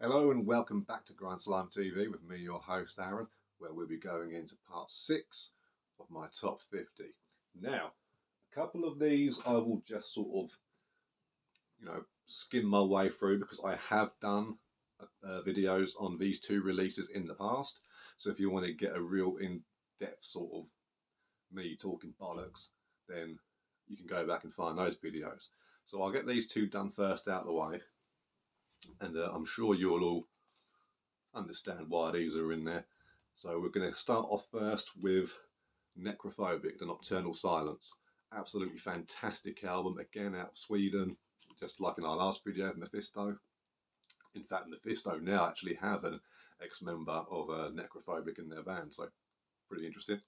Hello and welcome back to Grind Slime TV with me, your host Aaron, where we'll be going into part 6 of my top 50. Now, a couple of these I will just sort of, skim my way through because I have done videos on these two releases in the past. So if you want to get a real in-depth sort of me talking bollocks, then you can go back and find those videos. So I'll get these two done first out of the way, and I'm sure you'll all understand why these are in there. So we're going to start off first with Necrophobic, The Nocturnal Silence. Absolutely fantastic album, again out of Sweden, just like in our last video, Mephisto. In fact, Mephisto now actually have an ex-member of Necrophobic in their band, so pretty interesting.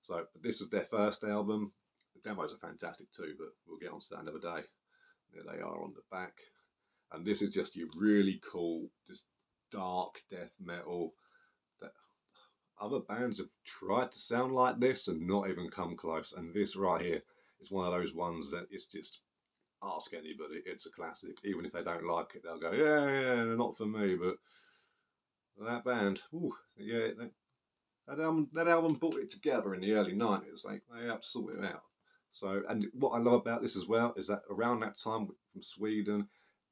So this is their first album. The demos are fantastic too, but we'll get onto that another day. There they are on the back. And this is just your really cool, just dark death metal that other bands have tried to sound like this and not even come close. And this right here is one of those ones that it's just ask anybody, it's a classic. Even if they don't like it, they'll go, yeah, not for me. But that band, ooh, yeah, that album brought it together in the early 90s. They had to sort it out. So, and what I love about this as well is that around that time from Sweden,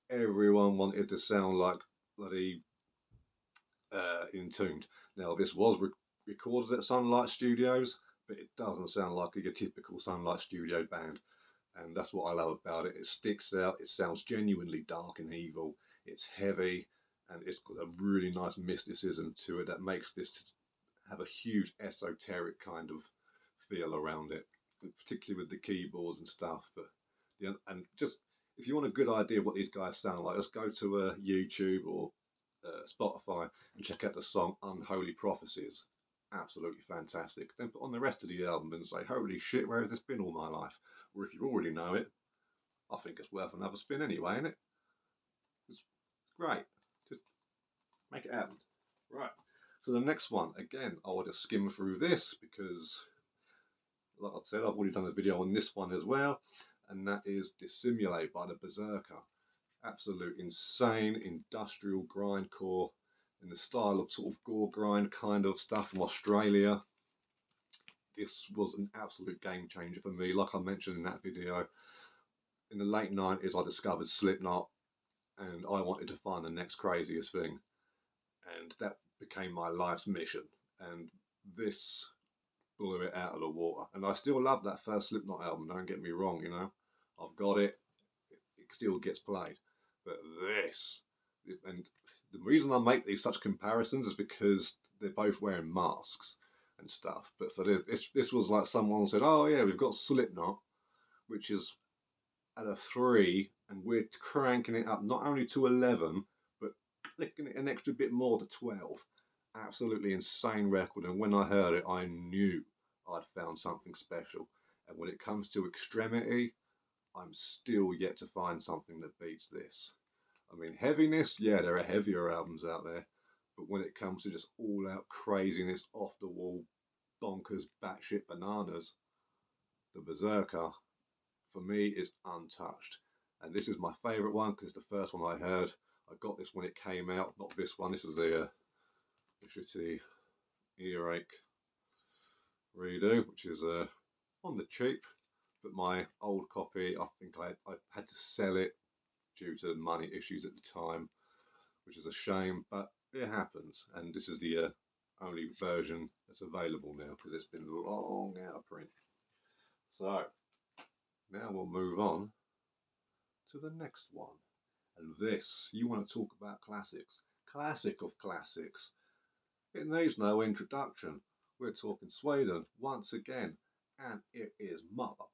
everyone wanted to sound like bloody Entombed. Now, this was recorded at Sunlight Studios, but it doesn't sound like a typical Sunlight Studio band. And that's what I love about it. It sticks out, it sounds genuinely dark and evil, it's heavy, and it's got a really nice mysticism to it that makes this have a huge esoteric kind of feel around it, particularly with the keyboards and stuff. But yeah, and just if you want a good idea of what these guys sound like, just go to YouTube or Spotify and check out the song Unholy Prophecies. Absolutely fantastic. Then put on the rest of the album and say, holy shit, where has this been all my life? Or if you already know it, I think it's worth another spin anyway, isn't it? It's great. Just make it happen. Right. So the next one, again, I will just skim through this because, like I said, I've already done a video on this one as well, and that is Dissimulate by the Berserker. Absolute insane industrial grindcore in the style of sort of gore grind kind of stuff from Australia. This was an absolute game changer for me. Like I mentioned in that video, in the late 90s, I discovered Slipknot and I wanted to find the next craziest thing. And that became my life's mission. And this blew it out of the water. And I still love that first Slipknot album, don't get me wrong, I've got it, it still gets played. But this, and the reason I make these such comparisons is because they're both wearing masks and stuff. But for this was like someone said, oh yeah, we've got Slipknot, which is at a 3, and we're cranking it up not only to 11, but clicking it an extra bit more to 12. Absolutely insane record, and when I heard it, I knew I'd found something special. And when it comes to Extremity, I'm still yet to find something that beats this. I mean, heaviness, yeah, there are heavier albums out there, but when it comes to just all out craziness, off the wall, bonkers, batshit bananas, the Berserker, for me, is untouched. And this is my favourite one because it's the first one I heard. I got this when it came out, not this one. This is the shitty earache redo, which is on the cheap. But my old copy, I think I had to sell it due to money issues at the time, which is a shame, but it happens. And this is the only version that's available now because it's been long out of print. So now we'll move on to the next one. And this, you want to talk about classics. Classic of classics. It needs no introduction. We're talking Sweden once again, and it is motherfucking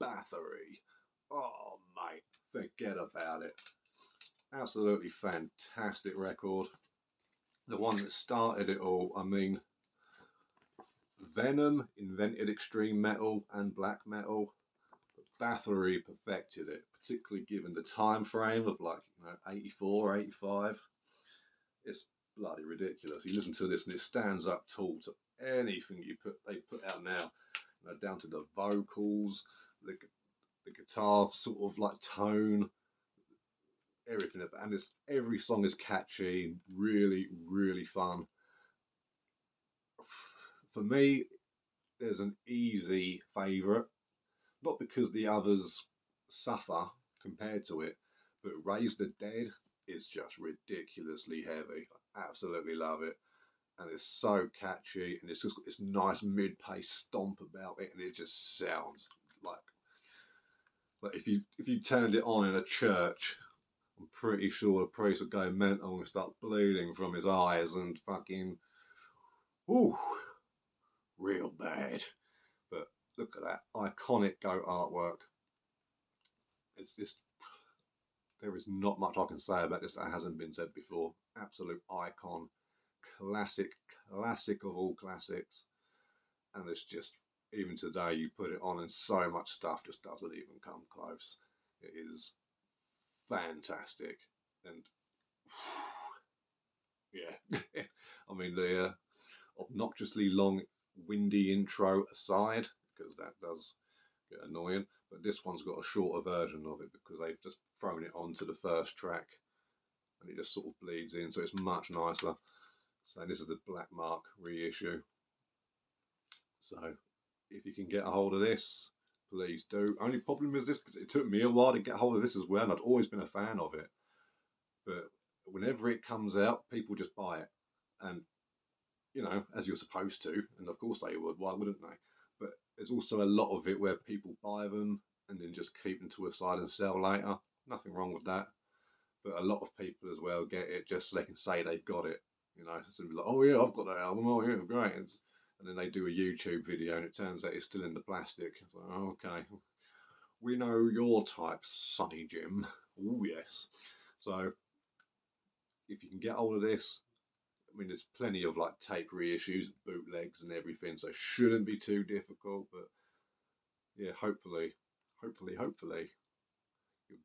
Bathory. Oh, mate, forget about it. Absolutely fantastic record. The one that started it all. I mean, Venom invented extreme metal and black metal. Bathory perfected it, particularly given the time frame of 84, 85. It's bloody ridiculous. You listen to this and it stands up tall to anything they put out now. Down to the vocals, the guitar sort of like tone, everything about, and every song is catchy, really, really fun. For me, there's an easy favourite, not because the others suffer compared to it, but Raise the Dead is just ridiculously heavy. I absolutely love it, and it's so catchy, and it's just got this nice mid-pace stomp about it, and it just sounds like if you turned it on in a church, I'm pretty sure the priest would go mental and start bleeding from his eyes and fucking, ooh, real bad. But look at that iconic goat artwork. It's just, there is not much I can say about this that hasn't been said before. Absolute icon, classic of all classics. And it's just, even today, you put it on and so much stuff just doesn't even come close. It is fantastic. And yeah, I mean, the obnoxiously long, windy intro aside, because that does get annoying, but this one's got a shorter version of it because they've just thrown it onto the first track and it just sort of bleeds in, so it's much nicer. So this is the Black Mark reissue. So if you can get a hold of this, please do. Only problem is this, because it took me a while to get a hold of this as well, and I'd always been a fan of it. But whenever it comes out, people just buy it. And, you know, as you're supposed to, and of course they would, why wouldn't they? But there's also a lot of it where people buy them and then just keep them to a side and sell later. Nothing wrong with that. But a lot of people as well get it just so they can say they've got it. You know, so like, oh yeah, I've got that album. Oh yeah, great. And then they do a YouTube video and it turns out it's still in the plastic. It's like, oh, okay, we know your type, Sonny Jim. Oh yes. So if you can get hold of this, I mean, there's plenty of like tape reissues, bootlegs, and everything, so it shouldn't be too difficult. But yeah, hopefully, you'll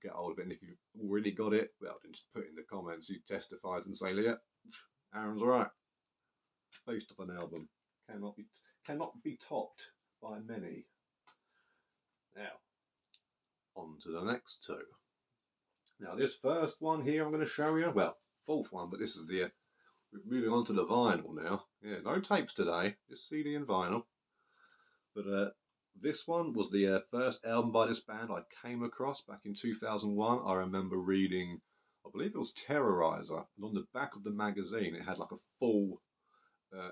get hold of it. And if you've already got it, well, then just put in the comments you testified and say, yeah, Aaron's right. Based of an album cannot be topped by many. Now, on to the next two. Now, this first one here I'm going to show you, well, fourth one, but this is the moving on to the vinyl now. Yeah, no tapes today, just CD and vinyl. But this one was the first album by this band I came across back in 2001. I remember reading, I believe it was Terrorizer, and on the back of the magazine it had like a full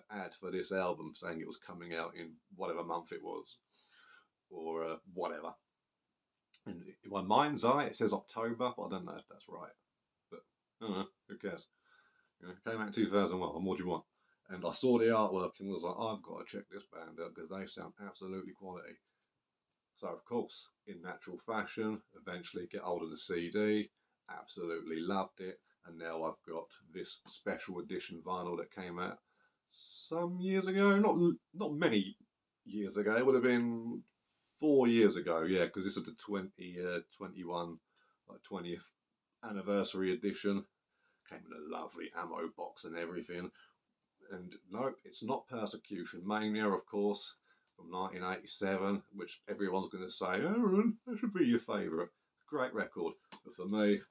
ad for this album saying it was coming out in whatever month it was, or whatever. And in my mind's eye it says October, but I don't know if that's right. But I don't know, who cares? You know, it came out in 2001, and what do you want? And I saw the artwork and was like, I've got to check this band out because they sound absolutely quality. So, of course, in natural fashion, eventually get hold of the CD, absolutely loved it, and now I've got this special edition vinyl that came out some years ago, not many years ago, it would have been 4 years ago, yeah, because this is the 2021, like 20th anniversary edition. Came in a lovely ammo box and everything. And no, it's not Persecution Mania, of course, from 1987, which everyone's going to say, Aaron, that should be your favourite. Great record. But for me,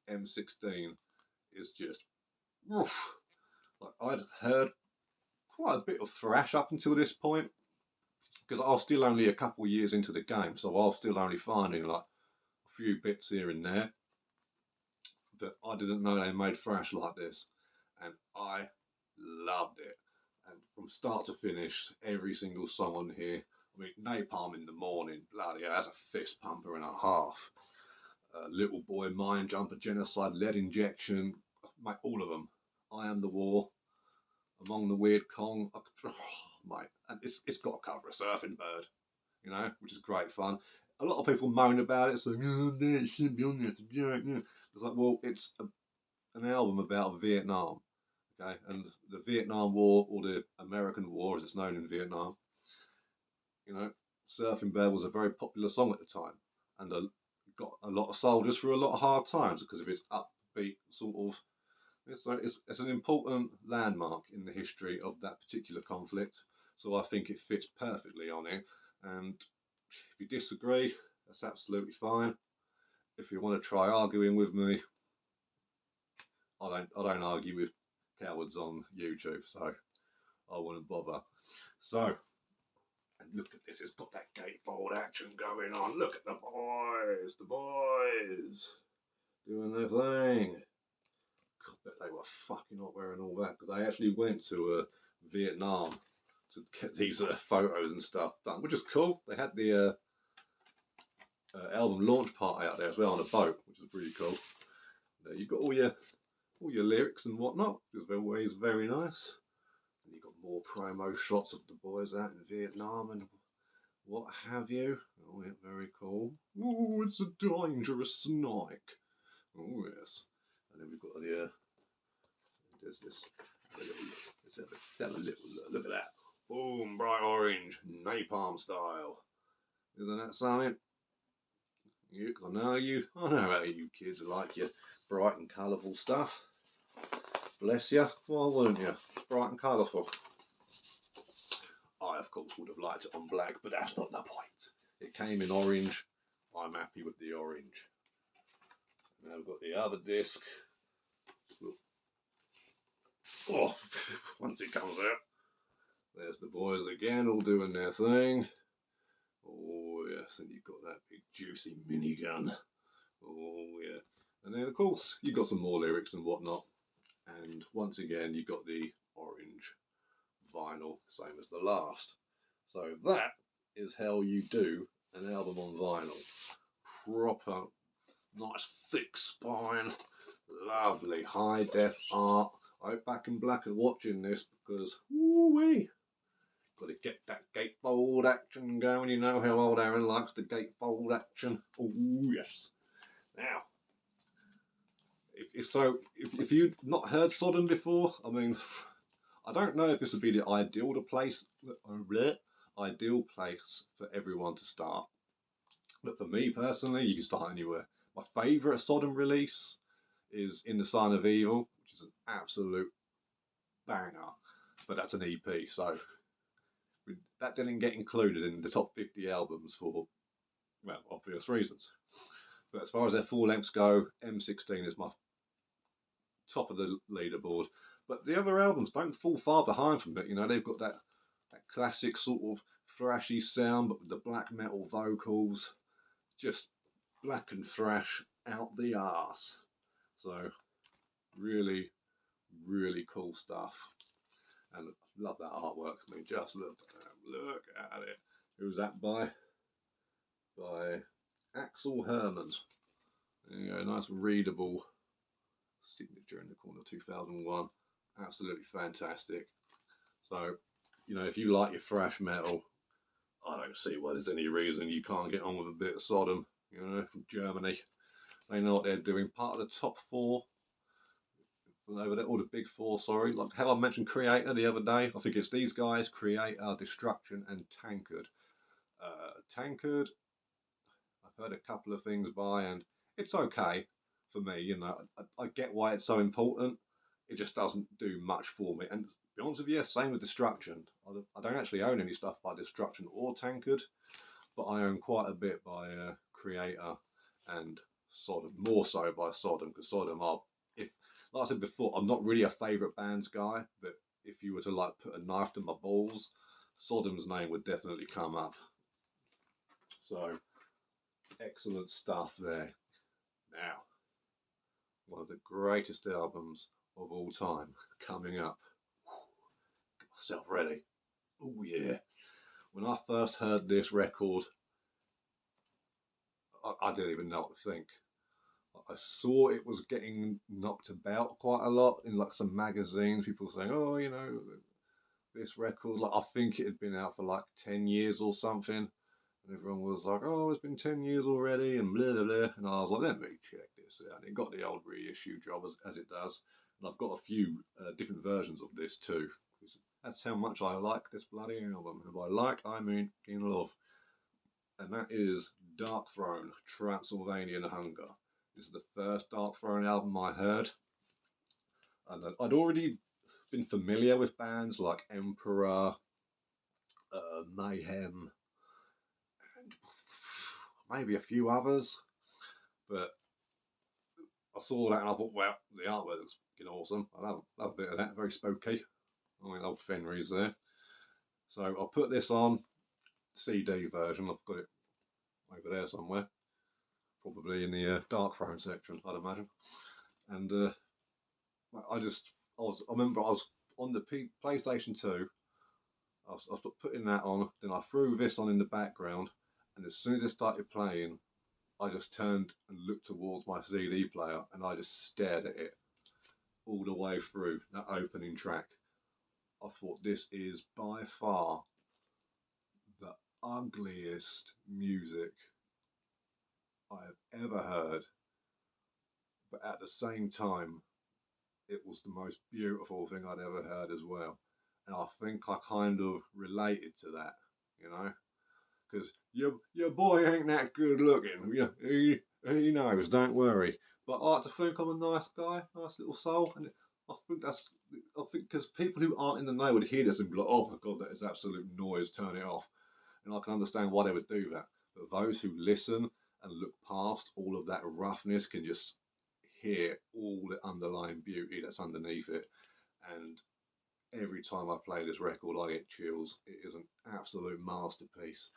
M16 is just, oof. Like, I'd heard quite a bit of thrash up until this point, because I was still only a couple of years into the game, so I was still only finding like a few bits here and there. But I didn't know they made thrash like this, and I loved it. And from start to finish, every single song on here, I mean, Napalm in the Morning, bloody hell, that's a fist pumper and a half. Little Boy, Mind Jumper, Genocide, Lead Injection, mate, all of them. I Am the War, Among the Weird Kong, mate, and it's got a cover of Surfing Bird, you know, which is great fun. A lot of people moan about it, saying, oh, no, it shouldn't be on there, it's like, well, it's an album about Vietnam. Okay, and the Vietnam War, or the American War as it's known in Vietnam, you know, Surfing Bird was a very popular song at the time, and got a lot of soldiers through a lot of hard times because of its upbeat sort of. It's an important landmark in the history of that particular conflict, so I think it fits perfectly on it. And if you disagree, that's absolutely fine. If you want to try arguing with me, I don't argue with cowards on YouTube, so I wouldn't bother. So, and look at this, it's got that gatefold action going on. Look at the boys doing their thing. God, I bet they were fucking not wearing all that, because they actually went to Vietnam to get these photos and stuff done, which is cool. They had the album launch party out there as well on a boat, which is pretty cool. You've got all your lyrics and whatnot, which is always very nice. And you've got more promo shots of the boys out in Vietnam and what have you. Oh, yeah, very cool. Oh, it's a dangerous snake. Oh, yes. And then we've got the, there's this, let's have a little look at that. Boom, bright orange, napalm style. Isn't that something? I know how you kids like your bright and colourful stuff. Bless you. Why wouldn't you? It's bright and colourful. I, of course, would have liked it on black, but that's not the point. It came in orange. I'm happy with the orange. Now we've got the other disc. Oh, once it comes out, there's the boys again, all doing their thing. Oh, yes, and you've got that big juicy minigun. Oh, yeah. And then, of course, you've got some more lyrics and whatnot. And once again, you've got the orange vinyl, same as the last. So that is how you do an album on vinyl. Proper, nice thick spine, lovely high def art. I hope Back in Black are watching this, because woo-wee, got to get that gatefold action going. You know how old Aaron likes the gatefold action. Oh yes. Now, if you've not heard Sodom before, I mean, I don't know if this would be the ideal place for everyone to start. But for me personally, you can start anywhere. My favourite Sodom release is In the Sign of Evil, which is an absolute banger. But that's an EP, so that didn't get included in the top 50 albums for, well, obvious reasons. But as far as their full lengths go, M16 is my top of the leaderboard. But the other albums don't fall far behind from it. You know, they've got that classic sort of thrashy sound, but with the black metal vocals, just black and thrash out the arse. So really, really cool stuff. And love that artwork. I mean, just look at it. Who's that by? By Axel Herman. There you go, nice readable signature in the corner, 2001. Absolutely fantastic. So, you know, if you like your thrash metal, I don't see why there's any reason you can't get on with a bit of Sodom, you know, from Germany. They know what they're doing. Part of the top four over there, or the big four, sorry. Like how I mentioned Kreator the other day. I think it's these guys, Kreator, Destruction, and Tankard. Tankard, I've heard a couple of things by, and it's okay for me. You know, I get why it's so important. It just doesn't do much for me. And to be honest with you, same with Destruction. I don't actually own any stuff by Destruction or Tankard, but I own quite a bit by Kreator and Sodom. More so by Sodom, because Sodom are, if like I said before, I'm not really a favourite bands guy, but if you were to like put a knife to my balls, Sodom's name would definitely come up. So, excellent stuff there. Now, one of the greatest albums of all time coming up. Get myself ready. Oh yeah. When I first heard this record, I didn't even know what to think. I saw it was getting knocked about quite a lot in like some magazines. People saying, "Oh, you know, this record." Like I think it had been out for like 10 years or something, and everyone was like, "Oh, it's been 10 years already," and blah blah blah. And I was like, "Let me check this out." And it got the old reissue job as it does, and I've got a few different versions of this too. That's how much I like this bloody album. And by like, I mean in love. And that is Darkthrone, Transylvanian Hunger. This is the first Darkthrone album I heard. And I'd already been familiar with bands like Emperor, Mayhem, and maybe a few others. But I saw that and I thought, well, the artwork looks fucking awesome. I love a bit of that, very spooky. I mean, old Fenry's there. So I'll put this on CD version. I've got it over there somewhere, probably in the Dark Throne section, I'd imagine. And I remember I was on the PlayStation 2. I was putting that on, then I threw this on in the background, and as soon as it started playing, I just turned and looked towards my CD player, and I just stared at it all the way through that opening track. I thought, this is by far the ugliest music I have ever heard, but at the same time, it was the most beautiful thing I'd ever heard as well. And I think I kind of related to that, you know, because your boy ain't that good looking. He knows, don't worry. But I like to think I'm a nice guy, nice little soul, and I think because people who aren't in the know would hear this and be like, oh my god, that is absolute noise, turn it off. And I can understand why they would do that. But those who listen and look past all of that roughness can just hear all the underlying beauty that's underneath it. And every time I play this record, I get chills. It is an absolute masterpiece.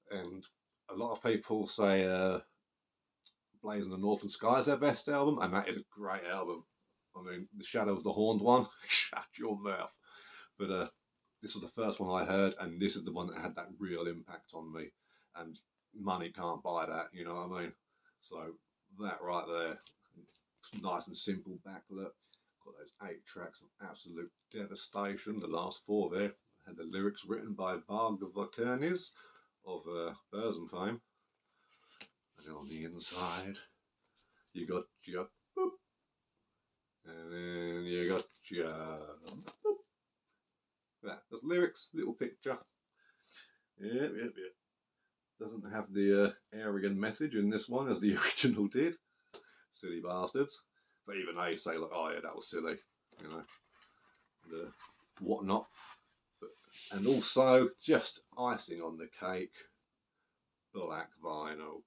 And a lot of people say Blazing the Northern Sky is their best album, and that is a great album. I mean, The Shadow of the Horned One, shut your mouth. But this was the first one I heard, and this is the one that had that real impact on me. And money can't buy that, you know what I mean? So that right there, nice and simple backlit. Got those 8 tracks of absolute devastation. The last 4 there had the lyrics written by Varga Vikernes of Burzum fame. And then on the inside, you got your boop, and then you got your boop. There's lyrics, little picture. Yep. Doesn't have the arrogant message in this one as the original did. Silly bastards. But even they say, like, oh yeah, that was silly, you know, and whatnot. And also, just icing on the cake, black vinyl.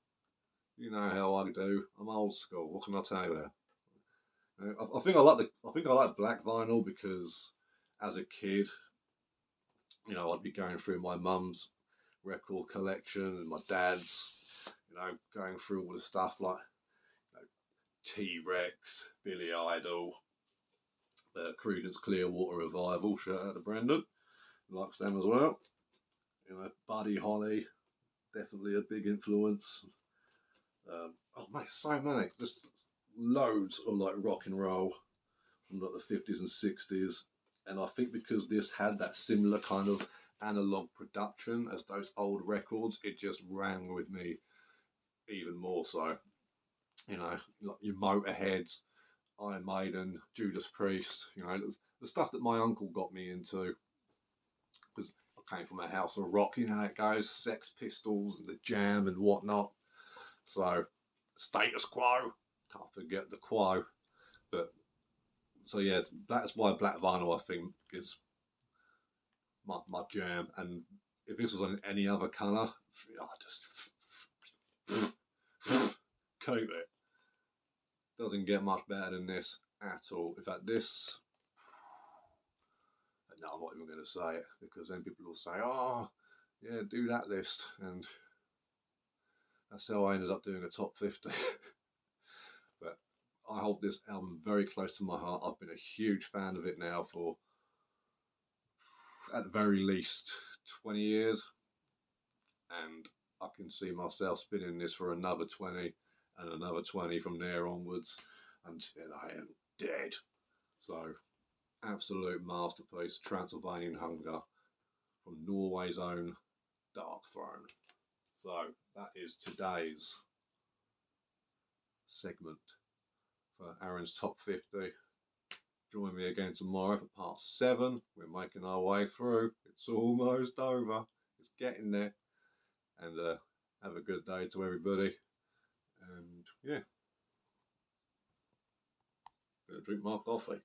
You know how I do. I'm old school. What can I tell you there? I think I like black vinyl because, as a kid, you know, I'd be going through my mum's record collection and my dad's, you know, going through all the stuff like, you know, T-Rex, Billy Idol, Creedence Clearwater Revival. Shout out to Brendan, he likes them as well. You know, Buddy Holly, definitely a big influence. Oh mate, so many, just loads of like rock and roll from like the 50s and 60s. And I think because this had that similar kind of analog production as those old records, it just rang with me even more so. You know, like your Motorheads, Iron Maiden, Judas Priest, you know, the stuff that my uncle got me into. Because I came from a house of rock, you know how it goes, Sex Pistols and the Jam and whatnot. So, Status Quo, can't forget the Quo. But, so yeah, that's why black vinyl, I think, is my jam. And if this was on any other colour, I just keep it. Doesn't get much better than this at all. In fact, this, no, I'm not even going to say it, because then people will say, oh, yeah, do that list. And that's how I ended up doing a top 50. But I hold this album very close to my heart. I've been a huge fan of it now for, at the very least, 20 years. And I can see myself spinning this for another 20 and another 20 from there onwards until I am dead. So, absolute masterpiece, Transylvanian Hunger from Norway's own Dark Throne. So, that is today's segment for Aaron's Top 50. Join me again tomorrow for part 7. We're making our way through. It's almost over. It's getting there. And have a good day to everybody. And yeah, gonna drink my coffee.